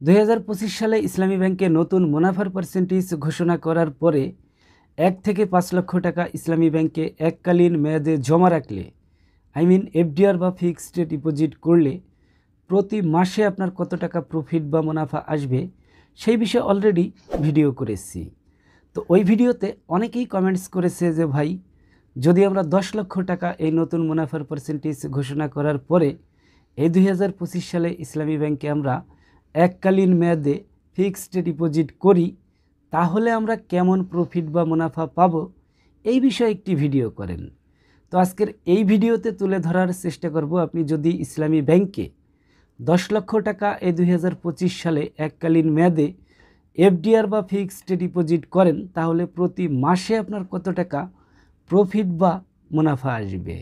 2025 সালে ইসলামী ব্যাংকে নতুন মুনাফার পার্সেন্টেজ ঘোষণা করার পরে 1 থেকে 5 লক্ষ টাকা ইসলামী ব্যাংকে এককালীন মেয়াদে জমা রাখলে এফডিআর বা ফিক্সড ডিপোজিট করলে প্রতি মাসে আপনার কত টাকা প্রফিট বা মুনাফা আসবে সেই বিষয়ে অলরেডি ভিডিও করেছি। তো ওই ভিডিওতে অনেকেই কমেন্টস করেছে যে ভাই, যদি আমরা 10 লক্ষ টাকা এই নতুন মুনাফার পার্সেন্টেজ ঘোষণা করার পরে এই 2025 সালে ইসলামী ব্যাংকে আমরা এককালীন মেয়াদে ফিক্সড ডিপোজিট করি, তাহলে আমরা কেমন প্রফিট বা মুনাফা পাব, এই বিষয়ে একটি ভিডিও করেন। তো আজকের এই ভিডিওতে তুলে ধরার চেষ্টা করব, আপনি যদি ইসলামী ব্যাংকে 10 লক্ষ টাকা এই 2025 সালে এককালীন মেয়াদে এফডিআর বা ফিক্সড ডিপোজিট করেন, তাহলে প্রতি মাসে আপনার কত টাকা প্রফিট বা মুনাফা আসবে।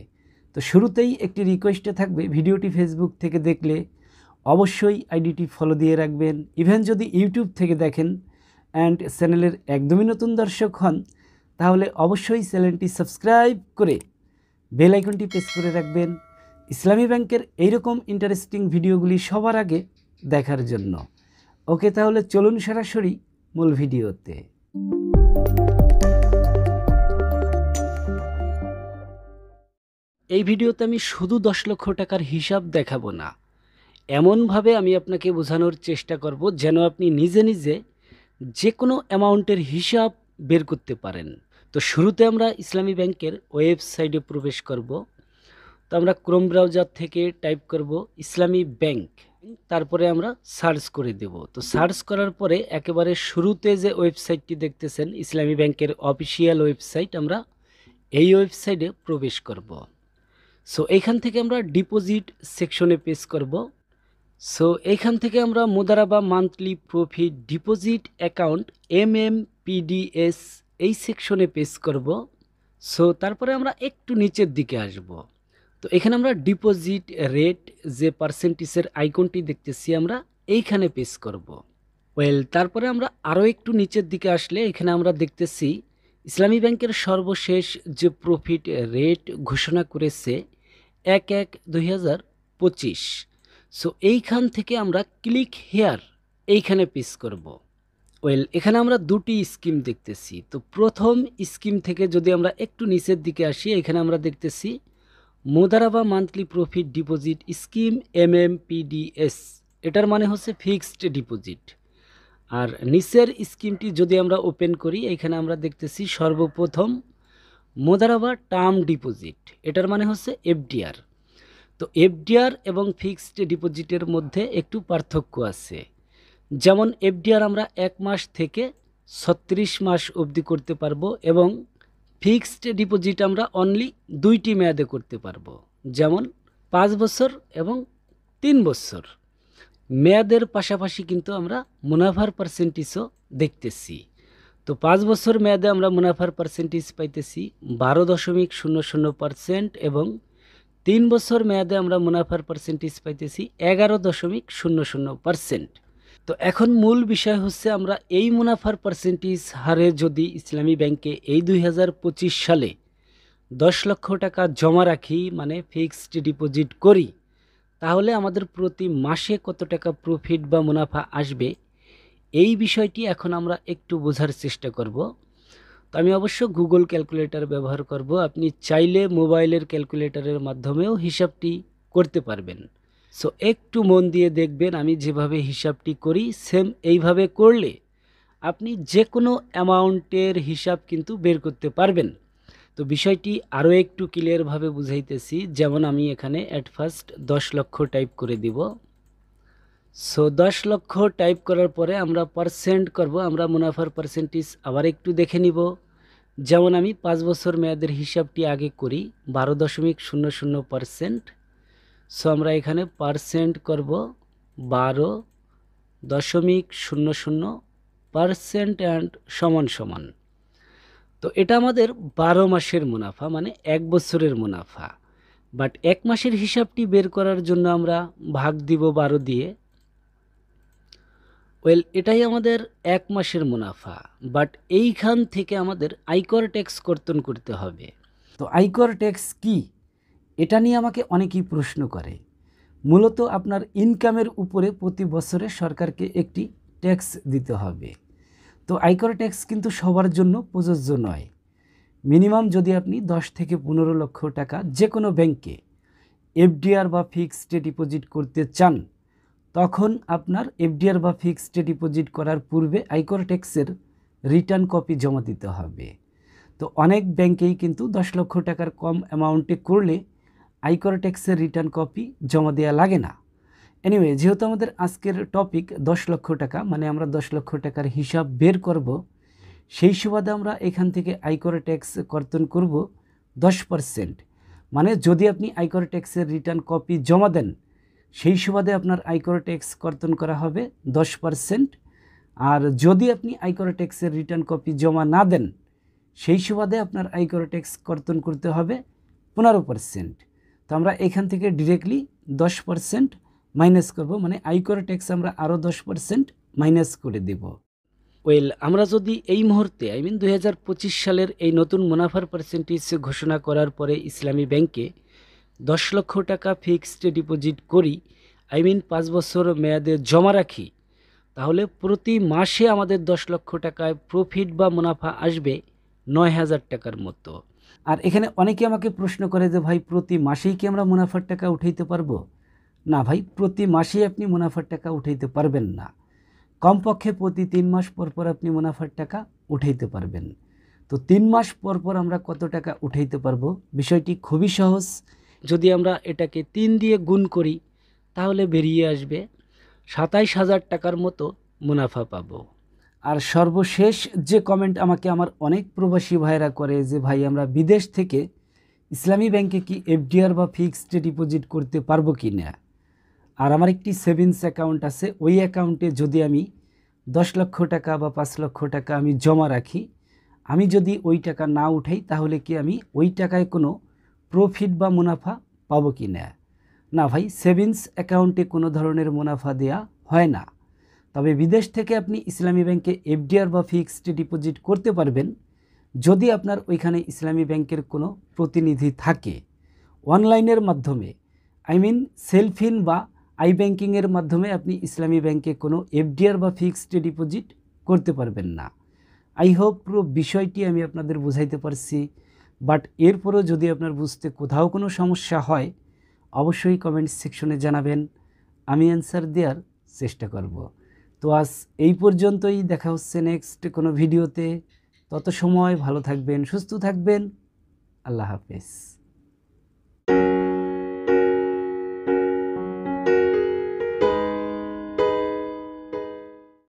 তো শুরুতেই একটি রিকোয়েস্টে থাকবে, ভিডিওটি ফেসবুক থেকে দেখলে অবশ্যই আইডিটি ফলো দিয়ে রাখবেন। ইভেন যদি ইউটিউব থেকে দেখেন অ্যান্ড চ্যানেলের একদমই নতুন দর্শক হন, তাহলে অবশ্যই চ্যানেলটি সাবস্ক্রাইব করে বেল আইকনটি প্রেস করে রাখবেন ইসলামী ব্যাংকের এইরকম ইন্টারেস্টিং ভিডিওগুলি সবার আগে দেখার জন্য। ওকে, তাহলে চলুন সরাসরি মূল ভিডিওতে। এই ভিডিওতে আমি শুধু 10 লক্ষ টাকার হিসাব দেখাবো না, এমনভাবে আমি আপনাকে বোঝানোর চেষ্টা করব যেন আপনি নিজে নিজে যে কোনো অ্যামাউন্টের হিসাব বের করতে পারেন। তো শুরুতে আমরা ইসলামী ব্যাংকের ওয়েবসাইটে প্রবেশ করব। তো আমরা ক্রোম ব্রাউজার থেকে টাইপ করব ইসলামী ব্যাংক, তারপরে আমরা সার্চ করে দেব। তো সার্চ করার পরে একেবারে শুরুতে যে ওয়েবসাইটটি দেখতেছেন ইসলামী ব্যাংকের অফিসিয়াল ওয়েবসাইট, আমরা এই ওয়েবসাইটে প্রবেশ করব। সো এইখান থেকে আমরা ডিপোজিট সেকশনে পেজ করব। সো এইখান থেকে আমরা Mudaraba monthly profit deposit account MMPDS এই সেকশনে পেজ করব। সো তারপরে আমরা একটু নিচের দিকে আসব। তো এখানে আমরা ডিপোজিট রেট যে পার্সেন্টেজের আইকনটি দেখতেছি আমরা এইখানে পেজ করব। তারপরে আমরা আরও একটু নিচের দিকে আসলে এখানে আমরা দেখতেছি ইসলামী ব্যাংকের সর্বশেষ যে প্রফিট রেট ঘোষণা করেছে 1/1/2025। সো এইখান থেকে আমরা ক্লিক হেয়ার এইখানে পেজ করব। এখানে আমরা দুটি স্কিম দেখতেছি। তো প্রথম স্কিম থেকে যদি আমরা একটু নিচের দিকে আসি, এখানে আমরা দেখতেছি Mudaraba monthly profit deposit scheme MMPDS, এটার মানে হচ্ছে ফিক্সড ডিপোজিট। আর নিচের স্কিমটি যদি আমরা ওপেন করি, এখানে আমরা দেখতেছি সর্বপ্রথম মুদারাবা টার্ম ডিপোজিট, এটার মানে হচ্ছে এফডিআর। তো এফডিআর এবং ফিক্সড ডিপোজিটের মধ্যে একটু পার্থক্য আছে। যেমন এফডিআর আমরা 1 মাস থেকে 36 মাস অবধি করতে পারবো, এবং ফিক্সড ডিপোজিট আমরা অনলি 2টি মেয়াদে করতে পারবো, যেমন 5 বছর এবং 3 বছর। মেয়াদের পাশাপাশি কিন্তু আমরা মুনাফার পার্সেন্টেজও দেখতেছি। তো 5 বছর মেয়াদে আমরা মুনাফার পার্সেন্টেজ পাইতেছি 12.00%, এবং 3 বছর মেয়াদে আমরা মুনাফার পার্সেন্টেজ পাইতেছি 11.00%। তো এখন মূল বিষয় হচ্ছে, আমরা এই মুনাফার পার্সেন্টেজ হারে যদি ইসলামী ব্যাংকে এই 2025 সালে 10 লক্ষ টাকা জমা রাখি, মানে ফিক্সড ডিপোজিট করি, তাহলে আমাদের প্রতি মাসে কত টাকা প্রফিট বা মুনাফা আসবে, এই বিষয়টি এখন আমরা একটু বোঝার চেষ্টা করব। তো আমি অবশ্য গুগল ক্যালকুলেটর ব্যবহার করব, আপনি চাইলে মোবাইলের ক্যালকুলেটরের মাধ্যমেও হিসাবটি করতে পারবেন। সো একটু মন দিয়ে দেখবেন, আমি যেভাবে হিসাবটি করি সেম এইভাবে করলে আপনি যে কোনো অ্যামাউন্টের হিসাব কিন্তু বের করতে পারবেন। তো বিষয়টি আরও একটু ক্লিয়ারভাবে বুঝাইতেছি। যেমন আমি এখানে অ্যাট ফার্স্ট 10 লক্ষ টাইপ করে দিব। সো 10 লক্ষ টাইপ করার পরে আমরা পার্সেন্ট করব, আমরা মুনাফার পার্সেন্টেজ আবার একটু দেখে নিব। যেমন আমি 5 বছর মেয়াদের হিসাবটি আগে করি 12.00%। সো আমরা এখানে পার্সেন্ট করব 12.00% অ্যান্ড সমান সমান। তো এটা আমাদের 12 মাসের মুনাফা, মানে 1 বছরের মুনাফা। বাট 1 মাসের হিসাবটি বের করার জন্য আমরা ভাগ দিব 12 দিয়ে। এটাই আমাদের 1 মাসের মুনাফা। বাট এইখান থেকে আমাদের আয়কর ট্যাক্স কর্তন করতে হবে। তো আয়কর ট্যাক্স কি, এটা নিয়ে আমাকে অনেকেই প্রশ্ন করে। মূলত আপনার ইনকামের উপরে প্রতি বছরে সরকারকে একটি ট্যাক্স দিতে হবে। তো আয়কর ট্যাক্স কিন্তু সবার জন্য প্রযোজ্য নয়। মিনিমাম যদি আপনি 10 থেকে 15 লক্ষ টাকা যে কোনো ব্যাংকে এফডিআর বা ফিক্সড ডিপোজিট করতে চান, তখন আপনার এফডিআর বা ফিক্সড ডিপোজিট করার পূর্বে আয়কর ট্যাক্সের রিটার্ন কপি জমা দিতে হবে। তো অনেক ব্যাংকেই কিন্তু 10 লক্ষ টাকার কম অ্যামাউন্টে করলে আয়কর ট্যাক্সের রিটার্ন কপি জমা দেওয়া লাগে না। এনিওয়ে, যেহেতু আমাদের আজকের টপিক 10 লক্ষ টাকা, মানে আমরা 10 লক্ষ টাকার হিসাব বের করব, সেই সুবাদে আমরা এখান থেকে আয়কর ট্যাক্স কর্তন করব 10%। মানে যদি আপনি আয়কর ট্যাক্সের রিটার্ন কপি জমা দেন, সেই সুবাদে আপনার আয়কর ট্যাক্স কর্তন করা হবে 10%। আর যদি আপনি আয়কর ট্যাক্সের রিটার্ন কপি জমা না দেন, সেই সুবাদে আপনার আয়কর ট্যাক্স কর্তন করতে হবে 15%। তো আমরা এখান থেকে ডিরেক্টলি 10% মাইনাস করব, মানে আয়কর ট্যাক্স আমরা আরও 10% মাইনাস করে দেব। ওয়েল, আমরা যদি এই মুহূর্তে 2025 সালের এই নতুন মুনাফার পার্সেন্টেজ ঘোষণা করার পরে ইসলামী ব্যাংকে 10 লক্ষ টাকা ফিক্সড ডিপোজিট করি, 5 বছর মেয়াদে জমা রাখি, তাহলে প্রতি মাসে আমাদের 10 লক্ষ টাকায় প্রফিট বা মুনাফা আসবে 9,000 টাকার মতো। আর এখানে অনেকে আমাকে প্রশ্ন করে যে ভাই, প্রতি মাসেই কি আমরা মুনাফার টাকা উঠাইতে পারবো? না ভাই, প্রতি মাসেই আপনি মুনাফার টাকা উঠাইতে পারবেন না। কমপক্ষে প্রতি 3 মাস পর পর আপনি মুনাফার টাকা উঠাইতে পারবেন। তো 3 মাস পর পর আমরা কত টাকা উঠাইতে পারবো? বিষয়টি খুবই সহজ। যদি আমরা এটাকে 3 দিয়ে গুণ করি, তাহলে বেরিয়ে আসবে 27,000 টাকার মতো মুনাফা পাবো। আর সর্বশেষ যে কমেন্ট আমাকে আমার অনেক প্রবাসী ভাইরা করে যে ভাই, আমরা বিদেশ থেকে ইসলামী ব্যাংকে কি এফডিআর বা ফিক্সড ডিপোজিট করতে পারবো কি না? আর আমার একটি সেভিংস অ্যাকাউন্ট আছে, ওই অ্যাকাউন্টে যদি আমি 10 লক্ষ টাকা বা 5 লক্ষ টাকা আমি জমা রাখি, আমি যদি ওই টাকা না উঠাই, তাহলে কি আমি ওই টাকায় কোনো প্রফিট বা মুনাফা পাবো কি না? না ভাই, সেভিংস অ্যাকাউন্টে কোনো ধরনের মুনাফা দেয়া হয় না। তবে বিদেশ থেকে আপনি ইসলামী ব্যাংকে এফডিআর বা ফিক্সড ডিপোজিট করতে পারবেন যদি আপনার ওইখানে ইসলামী ব্যাংকের কোনো প্রতিনিধি থাকে। অনলাইনের মাধ্যমে, সেলফিন বা আই ব্যাংকিংয়ের মাধ্যমে আপনি ইসলামী ব্যাংকে কোনো এফডিআর বা ফিক্সড ডিপোজিট করতে পারবেন না। আই হোপ পুরো বিষয়টি আমি আপনাদের বোঝাইতে পারছি। বাট এরপরও যদি আপনার বুঝতে কোথাও কোনো সমস্যা হয়, অবশ্যই কমেন্ট সেকশনে জানাবেন, আমি অ্যান্সার দেওয়ার চেষ্টা করব। তো আজ এই পর্যন্তই, দেখা হচ্ছে নেক্সট কোনো ভিডিওতে। তত সময় ভালো থাকবেন, সুস্থ থাকবেন। আল্লাহ হাফেজ।